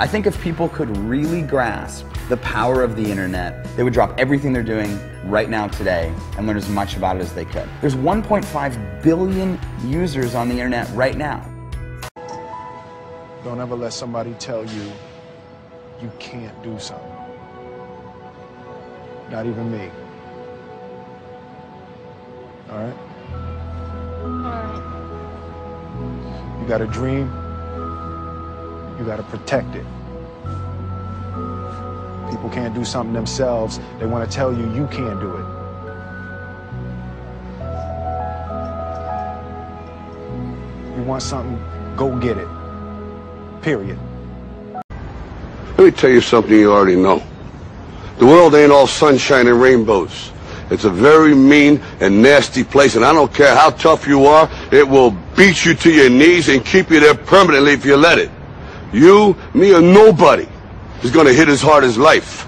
I think if people could really grasp the power of the internet, they would drop everything they're doing right now today and learn as much about it as they could. There's 1.5 billion users on the internet right now. Don't ever let somebody tell you you can't do something. Not even me. All right? You got a dream, you got to protect it. People can't do something themselves. They want to tell you you can't do it. You want something, go get it. Period. Let me tell you something you already know. The world ain't all sunshine and rainbows. It's a very mean and nasty place, and I don't care how tough you are, it will beat you to your knees and keep you there permanently if you let it. You, me, or nobody is going to hit as hard as life.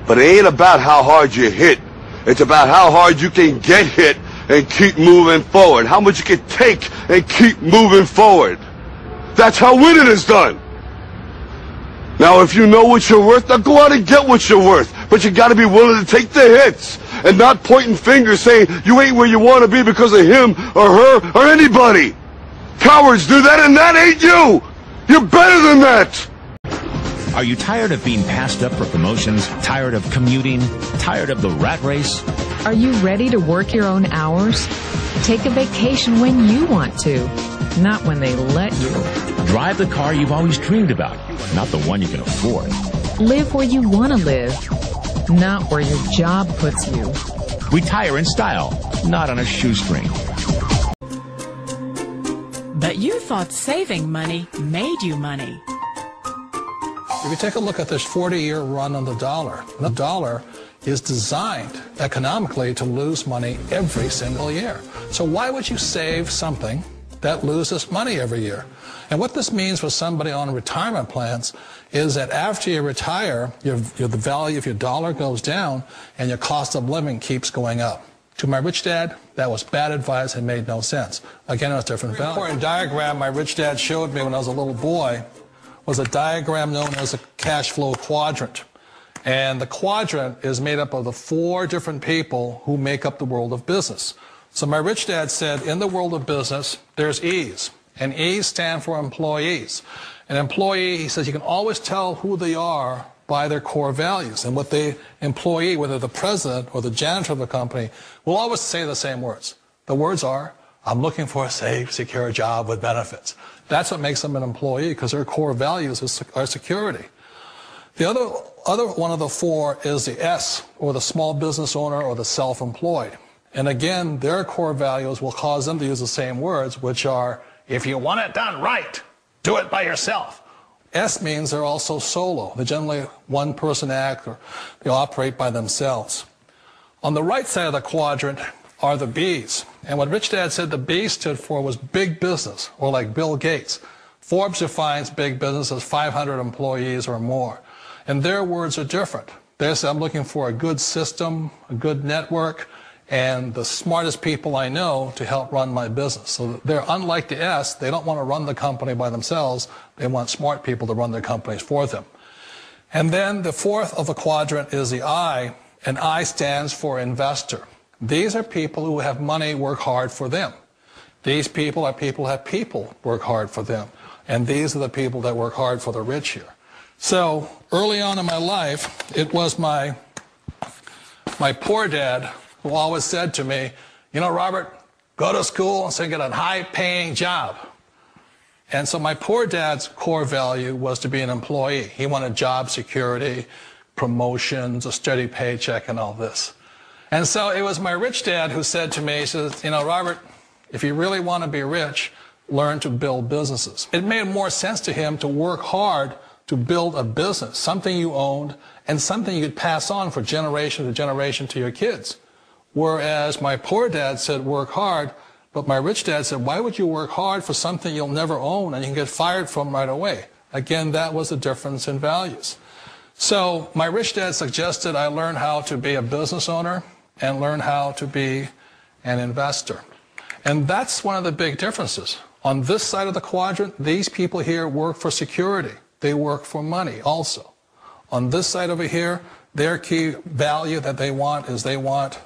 But it ain't about how hard you hit. It's about how hard you can get hit and keep moving forward. How much you can take and keep moving forward. That's how winning is done. Now, if you know what you're worth, now go out and get what you're worth. But you got to be willing to take the hits and not pointing fingers saying you ain't where you want to be because of him or her or anybody. Cowards do that, and that ain't you. You're better than that. Are you tired of being passed up for promotions? Tired of commuting? Tired of the rat race? Are you ready to work your own hours? Take a vacation when you want to, not when they let you. Drive the car you've always dreamed about, not the one you can afford. Live where you want to live, not where your job puts you. Retire in style, not on a shoestring. But you thought saving money made you money. If you take a look at this 40-year run on the dollar is designed economically to lose money every single year. So why would you save something that loses money every year? And what this means for somebody on retirement plans is that after you retire, the value of your dollar goes down and your cost of living keeps going up. To my rich dad, that was bad advice and made no sense. Again, it was different value. The important diagram my rich dad showed me when I was a little boy was a diagram known as a cash flow quadrant. And the quadrant is made up of the 4 different people who make up the world of business. So my rich dad said, in the world of business, there's E's. And E's stand for employees. An employee, he says, you can always tell who they are by their core values. And what the employee, whether the president or the janitor of the company, will always say the same words. The words are, I'm looking for a safe, secure job with benefits. That's what makes them an employee, because their core values are security. The other one of the 4 is the S, or the small business owner or the self-employed. And again, their core values will cause them to use the same words, which are, if you want it done right, do it by yourself. S means they're also solo. They're generally one-person act, or they operate by themselves. On the right side of the quadrant are the B's. And what Rich Dad said the B stood for was big business, or like Bill Gates. Forbes defines big business as 500 employees or more. And their words are different. They say, I'm looking for a good system, a good network, and the smartest people I know to help run my business. So they're unlike the S. They don't want to run the company by themselves. They want smart people to run their companies for them. And then the 4th of the quadrant is the I, and I stands for investor. These are people who have money work hard for them. These people are people who have people work hard for them. And these are the people that work hard for the rich here. So early on in my life, it was my poor dad who always said to me, you know, Robert, go to school and so get a high-paying job. And so my poor dad's core value was to be an employee. He wanted job security, promotions, a steady paycheck, and all this. And so it was my rich dad who said to me, he says, you know, Robert, if you really want to be rich, learn to build businesses. It made more sense to him to work hard to build a business, something you owned, and something you could pass on for generation to generation to your kids. Whereas my poor dad said, work hard, but my rich dad said, why would you work hard for something you'll never own and you can get fired from right away? Again, that was the difference in values. So my rich dad suggested I learn how to be a business owner and learn how to be an investor. And that's one of the big differences. On this side of the quadrant, these people here work for security. they work for money also. On this side over here, their key value that they want is they want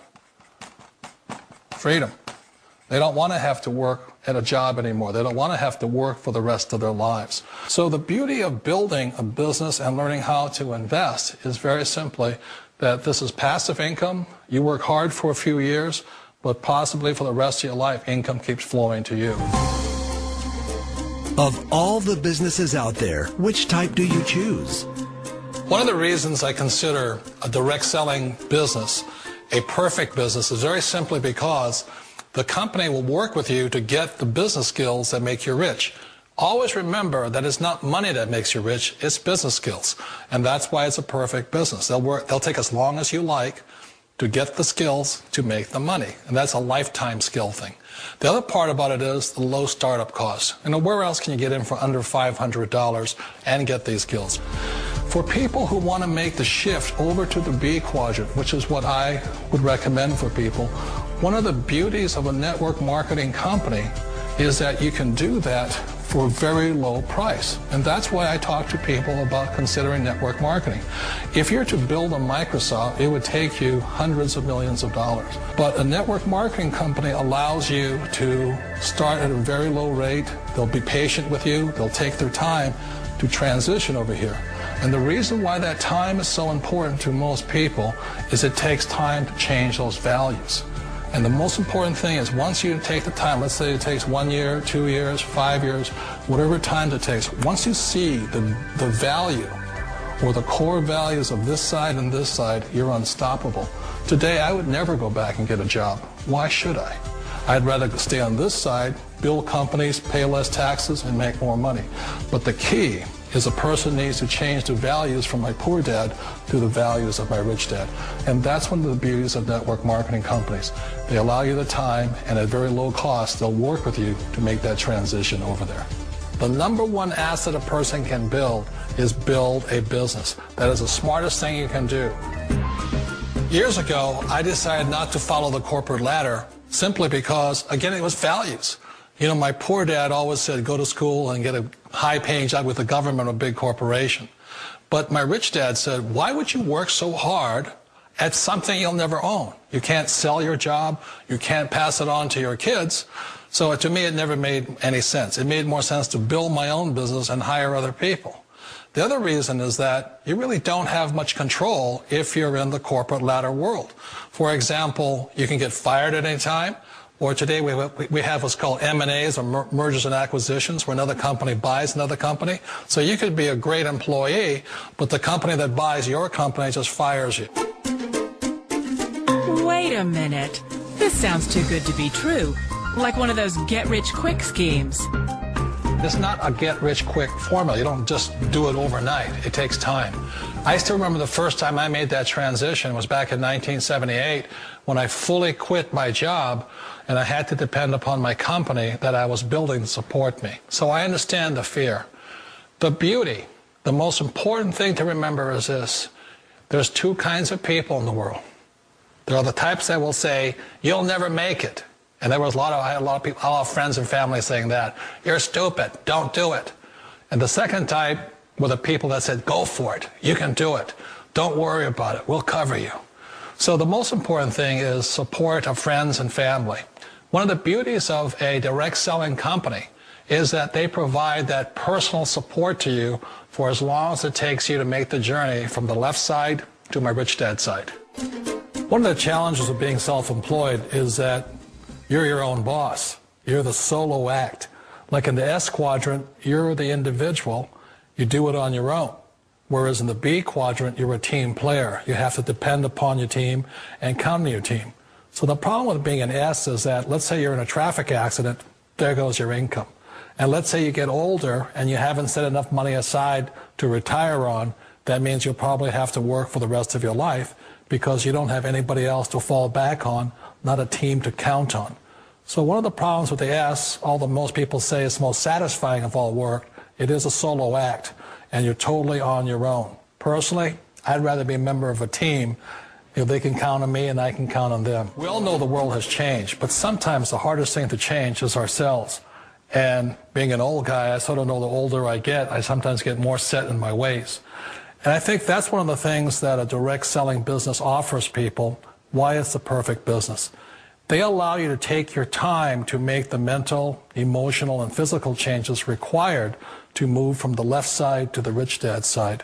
freedom. They don't want to have to work at a job anymore. They don't want to have to work for the rest of their lives. So the beauty of building a business and learning how to invest is very simply that this is passive income. You work hard for a few years, but possibly for the rest of your life, income keeps flowing to you. Of all the businesses out there, which type do you choose? One of the reasons I consider a direct selling business a perfect business is very simply because the company will work with you to get the business skills that make you rich. Always remember that it's not money that makes you rich, it's business skills. And that's why it's a perfect business. They'll take as long as you like to get the skills to make the money. And that's a lifetime skill thing. The other part about it is the low startup cost. You know, where else can you get in for under $500 and get these skills? For people who want to make the shift over to the B quadrant, which is what I would recommend for people, one of the beauties of a network marketing company is that you can do that for a very low price. And that's why I talk to people about considering network marketing. If you're to build a Microsoft, it would take you hundreds of millions of dollars. But a network marketing company allows you to start at a very low rate. They'll be patient with you. They'll take their time to transition over here. And the reason why that time is so important to most people is it takes time to change those values. And the most important thing is once you take the time, let's say it takes 1 year, 2 years, 5 years, whatever time it takes, once you see the value or the core values of this side and this side, you're unstoppable. Today, I would never go back and get a job. Why should I? I'd rather stay on this side, build companies, pay less taxes, and make more money. But the key is a person needs to change the values from my poor dad to the values of my rich dad. And that's one of the beauties of network marketing companies. They allow you the time, and at very low cost, they'll work with you to make that transition over there. The number one asset a person can build is build a business. That is the smartest thing you can do. Years ago, I decided not to follow the corporate ladder simply because, again, it was values. You know, my poor dad always said, go to school and get a high-paying job with the government or a big corporation. But my rich dad said, why would you work so hard at something you'll never own? You can't sell your job. You can't pass it on to your kids. So to me, it never made any sense. It made more sense to build my own business and hire other people. The other reason is that you really don't have much control if you're in the corporate ladder world. For example, you can get fired at any time. Or today we have what's called M&As, or mergers and acquisitions, where another company buys another company. So you could be a great employee, but the company that buys your company just fires you. Wait a minute. This sounds too good to be true. Like one of those get-rich-quick schemes. It's not a get-rich-quick formula. You don't just do it overnight. It takes time. I still remember the first time I made that transition was back in 1978 when I fully quit my job and I had to depend upon my company that I was building to support me. So I understand the fear. The beauty, the most important thing to remember is this. There's two kinds of people in the world. There are the types that will say, you'll never make it. And I had a lot of people, a lot of friends and family saying that. You're stupid, don't do it. And the second type were the people that said, go for it, you can do it. Don't worry about it, we'll cover you. So the most important thing is support of friends and family. One of the beauties of a direct selling company is that they provide that personal support to you for as long as it takes you to make the journey from the left side to my rich dad side. One of the challenges of being self-employed is that you're your own boss. You're the solo act. Like in the S quadrant, you're the individual. You do it on your own. Whereas in the B quadrant, you're a team player. You have to depend upon your team and count on your team. So the problem with being an S is that, let's say you're in a traffic accident, there goes your income. And let's say you get older and you haven't set enough money aside to retire on, that means you'll probably have to work for the rest of your life because you don't have anybody else to fall back on, not a team to count on. So one of the problems with the S, although most people say it's most satisfying of all work, it is a solo act, and you're totally on your own. Personally, I'd rather be a member of a team. You know, they can count on me and I can count on them. We all know the world has changed, but sometimes the hardest thing to change is ourselves. And being an old guy, I sort of know the older I get, I sometimes get more set in my ways. And I think that's one of the things that a direct selling business offers people, why it's the perfect business. They allow you to take your time to make the mental, emotional, and physical changes required to move from the left side to the rich dad side.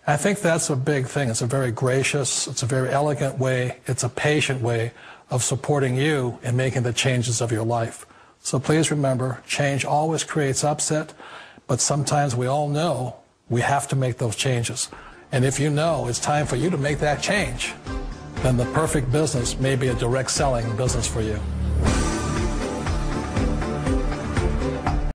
And I think that's a big thing. It's a very gracious, it's a very elegant way, it's a patient way of supporting you in making the changes of your life. So please remember, change always creates upset, but sometimes we all know we have to make those changes. And if you know it's time for you to make that change, then the perfect business may be a direct selling business for you.